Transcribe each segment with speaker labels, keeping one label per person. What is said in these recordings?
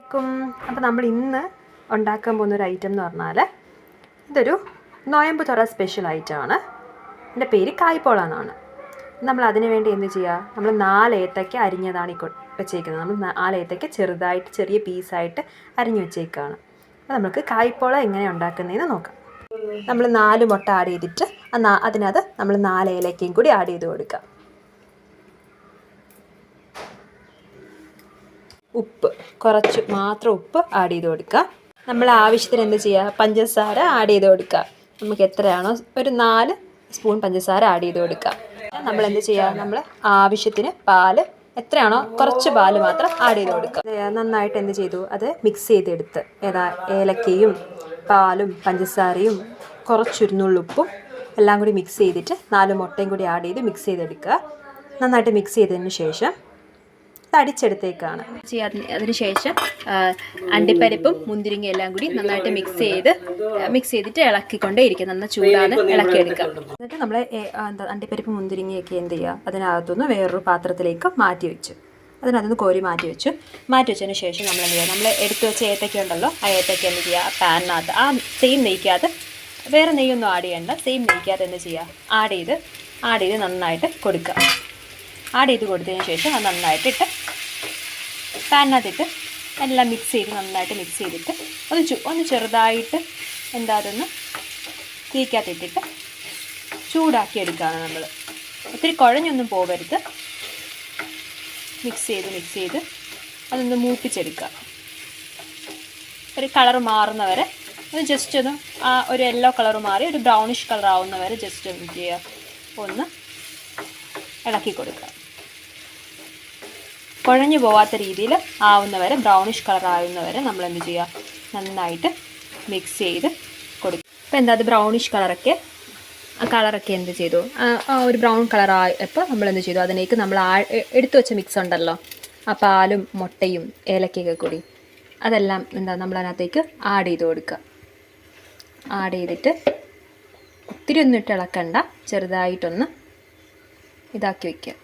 Speaker 1: അപ്പോൾ നമ്മൾ ഇന്ന് ഉണ്ടാക്കാൻ പോകുന്ന ഒരു ഐറ്റം എന്ന് പറഞ്ഞാൽ ഇതൊരു നോയമ്പ് തുറ സ്പെഷ്യൽ ഐറ്റമാണ്. എൻ്റെ പേര് കായ്പോള എന്നാണ്. നമ്മൾ അതിന് വേണ്ടി എന്ത് ചെയ്യുക, നമ്മൾ 4 ഏത്തയ്ക്ക അരിഞ്ഞതാണ് വെച്ചേക്കുന്നത്. നമ്മൾ 4 ഏത്തയ്ക്ക ചെറുതായിട്ട് ചെറിയ പീസായിട്ട് അരിഞ്ഞ് വെച്ചേക്കുകയാണ്. അപ്പോൾ നമുക്ക് കായ്പോള എങ്ങനെ ഉണ്ടാക്കുന്നതെന്ന് നോക്കാം. നമ്മൾ 4 മുട്ട ആഡ് ചെയ്തിട്ട് അതിനകത്ത് നമ്മൾ 4 ഏലക്കയും കൂടി ആഡ് ചെയ്ത് കൊടുക്കാം. ഉപ്പ് കുറച്ച് മാത്രം ഉപ്പ് ആഡ് ചെയ്ത് കൊടുക്കുക. നമ്മൾ ആവശ്യത്തിന് എന്ത് ചെയ്യുക, പഞ്ചസാര ആഡ് ചെയ്ത് കൊടുക്കുക. നമുക്ക് എത്രയാണോ ഒരു 4 സ്പൂൺ പഞ്ചസാര ആഡ് ചെയ്ത് കൊടുക്കുക. നമ്മൾ എന്ത് ചെയ്യുക, നമ്മൾ ആവശ്യത്തിന് പാല് എത്രയാണോ കുറച്ച് പാല് മാത്രം ആഡ് ചെയ്ത് കൊടുക്കുക. നന്നായിട്ട് എന്ത് ചെയ്തു, അത് മിക്സ് ചെയ്തെടുത്ത് ഏലക്കയും പാലും പഞ്ചസാരയും കുറച്ചുരുന്നുള്ളുപ്പും എല്ലാം കൂടി മിക്സ് ചെയ്തിട്ട് 4 മുട്ടയും കൂടി ആഡ് ചെയ്ത് മിക്സ് ചെയ്തെടുക്കുക. നന്നായിട്ട് മിക്സ് ചെയ്തതിന് ശേഷം അടിച്ചെടുത്തേക്കാണ്. അതിന് ശേഷം അണ്ടിപ്പരിപ്പും മുന്തിരിങ്ങയും എല്ലാം കൂടി നന്നായിട്ട് മിക്സ് ചെയ്തിട്ട് ഇളക്കിക്കൊണ്ടേ ഇരിക്കുക. നന്നായി ചൂടാതെ ഇളക്കിയെടുക്കുക. എന്നിട്ട് നമ്മൾ അണ്ടിപ്പരിപ്പ് മുന്തിരിങ്ങയൊക്കെ എന്ത് ചെയ്യുക, അതിനകത്തുനിന്ന് വേറൊരു പാത്രത്തിലേക്ക് മാറ്റി വെച്ചു. അതിനകത്തുനിന്ന് കോരി മാറ്റി വെച്ചതിന് ശേഷം നമ്മൾ എന്ത് ചെയ്യുക, നമ്മൾ എടുത്തു വെച്ച ഏത്തയ്ക്ക ഉണ്ടല്ലോ, ആ ഏത്തയ്ക്ക എന്ത് ചെയ്യുക, പാനിനകത്ത് ആ സെയിം നെയ്ക്കകത്ത്, വേറെ നെയ്യൊന്നും ആഡ് ചെയ്യേണ്ട, സെയിം നെയ്ക്കകത്ത് എന്ത് ചെയ്യുക, ആഡ് ചെയ്ത് നന്നായിട്ട് കൊടുക്കുക. ആഡ് ചെയ്ത് കൊടുത്തതിന് ശേഷം അത് നന്നായിട്ടിട്ട് പാനിനകത്തിട്ട് എല്ലാം നന്നായിട്ട് മിക്സ് ചെയ്തിട്ട് ഒന്ന് ചെറുതായിട്ട് അതൊന്ന് തീക്കകത്തിട്ടിട്ട് ചൂടാക്കി എടുക്കുകയാണ് നമ്മൾ. ഒത്തിരി കുഴഞ്ഞൊന്നും പോകരുത്. മിക്സ് ചെയ്ത് അതൊന്ന് മൂപ്പിച്ചെടുക്കുക. ഒരു കളർ മാറുന്നവരെ ജസ്റ്റ് ഒന്ന് ഒരു യെല്ലോ കളർ മാറി ഒരു ബ്രൗണിഷ് കളർ ആവുന്നവരെ ജസ്റ്റ് എന്ത് ചെയ്യുക, ഒന്ന് ഇളക്കി കൊടുക്കുക. കുഴഞ്ഞു പോവാത്ത രീതിയിൽ ആവുന്നവരെ, ബ്രൗണിഷ് കളർ ആവുന്നവരെ നമ്മൾ എന്ത് ചെയ്യുക, നന്നായിട്ട് മിക്സ് ചെയ്ത് കൊടുക്കുക. അപ്പോൾ അത് ബ്രൗണിഷ് കളറൊക്കെ എന്ത് ചെയ്തു, ഒരു ബ്രൗൺ കളർ ആയപ്പോൾ നമ്മൾ എന്ത് ചെയ്തു, അതിലേക്ക് നമ്മൾ എടുത്തു വെച്ച മിക്സ് ഉണ്ടല്ലോ, ആ പാലും മുട്ടയും ഏലക്കയൊക്കെ കൂടി അതെല്ലാം നമ്മൾ അതിനകത്തേക്ക് ആഡ് ചെയ്ത് കൊടുക്കുക. ആഡ് ചെയ്തിട്ട് ഒത്തിരി ഒന്നും ഇട്ട് ഇളക്കണ്ട, ചെറുതായിട്ടൊന്ന് ഇതാക്കി വയ്ക്കുക.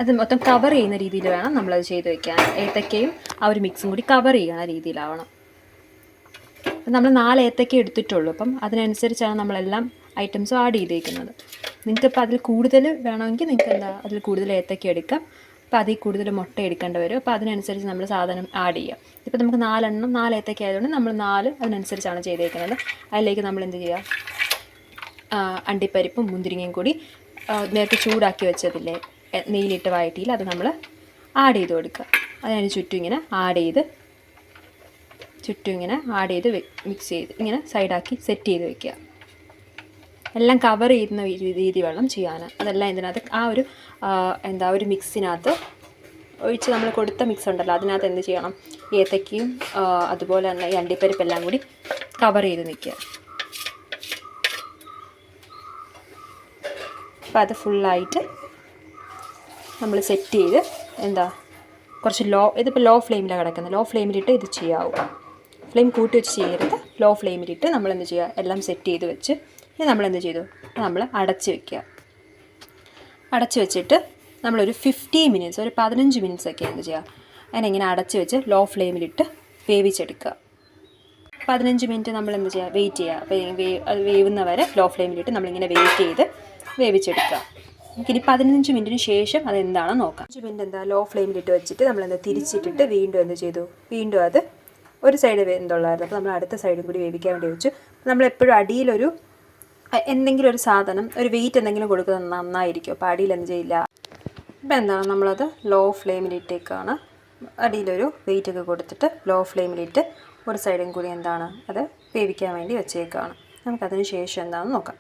Speaker 1: അത് മൊത്തം കവർ ചെയ്യുന്ന രീതിയിൽ വേണം നമ്മളത് ചെയ്ത് വയ്ക്കാൻ. ഏത്തക്കയും ആ ഒരു മിക്സും കൂടി കവർ ചെയ്യുന്ന രീതിയിലാവണം. അപ്പം നമ്മൾ 4 ഏത്തക്ക എടുത്തിട്ടുള്ളൂ. അപ്പം അതിനനുസരിച്ചാണ് നമ്മളെല്ലാം ഐറ്റംസും ആഡ് ചെയ്തേക്കുന്നത്. നിങ്ങൾക്കിപ്പോൾ അതിൽ കൂടുതൽ വേണമെങ്കിൽ നിങ്ങൾക്ക് അതിൽ കൂടുതൽ ഏത്തക്ക എടുക്കാം. അപ്പോൾ അതിൽ കൂടുതൽ മുട്ട എടുക്കേണ്ടി വരും. അപ്പോൾ അതിനനുസരിച്ച് നമ്മൾ സാധനം ആഡ് ചെയ്യാം. ഇപ്പോൾ നമുക്ക് 4 ഏത്തക്ക ആയതുകൊണ്ട് നമ്മൾ 4 അതിനനുസരിച്ചാണ് ചെയ്തേക്കുന്നത്. അതിലേക്ക് നമ്മൾ എന്ത് ചെയ്യുക, അണ്ടിപ്പരിപ്പും മുന്തിരിങ്ങയും കൂടി നേരത്തെ ചൂടാക്കി വെച്ചതില്ലേ, നെയ്യിലിട്ട് വഴറ്റിയിൽ അത് നമ്മൾ ആഡ് ചെയ്ത് കൊടുക്കുക. അതിന് ചുറ്റും ഇങ്ങനെ ആഡ് ചെയ്ത് മിക്സ് ചെയ്ത് ഇങ്ങനെ സൈഡാക്കി സെറ്റ് ചെയ്ത് വെക്കുക. എല്ലാം കവർ ചെയ്യുന്ന രീതി വേണം ചെയ്യാൻ. അതെല്ലാം ഇതിനകത്ത് ഒരു മിക്സിനകത്ത് ഒഴിച്ച് നമ്മൾ കൊടുത്ത മിക്സ് ഉണ്ടല്ലോ, അതിനകത്ത് എന്ത് ചെയ്യണം, ഏത്തക്കയും അതുപോലെ തന്നെ ഈ അണ്ടിപ്പരിപ്പെല്ലാം കൂടി കവർ ചെയ്ത് നിൽക്കുക. അപ്പോൾ അത് ഫുള്ളായിട്ട് നമ്മൾ സെറ്റ് ചെയ്ത് കുറച്ച് ഇതിപ്പോൾ ലോ ഫ്ലെയിമിലാണ് കിടക്കുന്നത്. ലോ ഫ്ലെയിമിലിട്ട് ഇത് ചെയ്യാവും. ഫ്ലെയിം കൂട്ടി വെച്ച് ചെയ്യരുത്. ലോ ഫ്ലെയിമിലിട്ട് നമ്മൾ എന്ത് ചെയ്യുക, എല്ലാം സെറ്റ് ചെയ്ത് വെച്ച് ഇനി നമ്മൾ എന്ത് ചെയ്തു, നമ്മൾ അടച്ച് വയ്ക്കുക. അടച്ച് വെച്ചിട്ട് നമ്മളൊരു 15 മിനിറ്റ്സ്, ഒരു 15 മിനിറ്റ്സ് ഒക്കെ എന്ത് ചെയ്യുക, അതിനെങ്ങനെ അടച്ച് വെച്ച് ലോ ഫ്ലെയിമിലിട്ട് വേവിച്ചെടുക്കുക. 15 മിനിറ്റ് നമ്മൾ എന്ത് ചെയ്യുക, വെയിറ്റ് ചെയ്യുക. അപ്പോൾ അത് വേവുന്നവരെ ലോ ഫ്ലെയിമിലിട്ട് നമ്മളിങ്ങനെ വെയിറ്റ് ചെയ്ത് വേവിച്ചെടുക്കുക. നമുക്കിനി 15 മിനിറ്റിന് ശേഷം അതെന്താണെന്ന് നോക്കാം. 15 മിനിറ്റ് ലോ ഫ്ലെയിമിലിട്ട് വെച്ചിട്ട് നമ്മളെന്താ തിരിച്ചിട്ടിട്ട് വീണ്ടും എന്ത് ചെയ്തു, വീണ്ടും അത് ഒരു സൈഡ് വെന്തുള്ളായിരുന്നു. അപ്പോൾ നമ്മൾ അടുത്ത സൈഡും കൂടി വേവിക്കാൻ വേണ്ടി വെച്ചു. നമ്മളെപ്പോഴും അടിയിലൊരു എന്തെങ്കിലും ഒരു സാധനം, ഒരു വെയിറ്റ് എന്തെങ്കിലും കൊടുക്കുന്നത് നന്നായിരിക്കും. അപ്പോൾ അടിയിൽ എന്ത് ചെയ്യില്ല. ഇപ്പോൾ നമ്മളത് ലോ ഫ്ലെയിമിലിട്ടേക്കാണ്. അടിയിലൊരു വെയിറ്റൊക്കെ കൊടുത്തിട്ട് ലോ ഫ്ലെയിമിലിട്ട് ഒരു സൈഡും കൂടി അത് വേവിക്കാൻ വേണ്ടി വെച്ചേക്കാണ്. നമുക്കതിന് ശേഷം എന്താണെന്ന് നോക്കാം.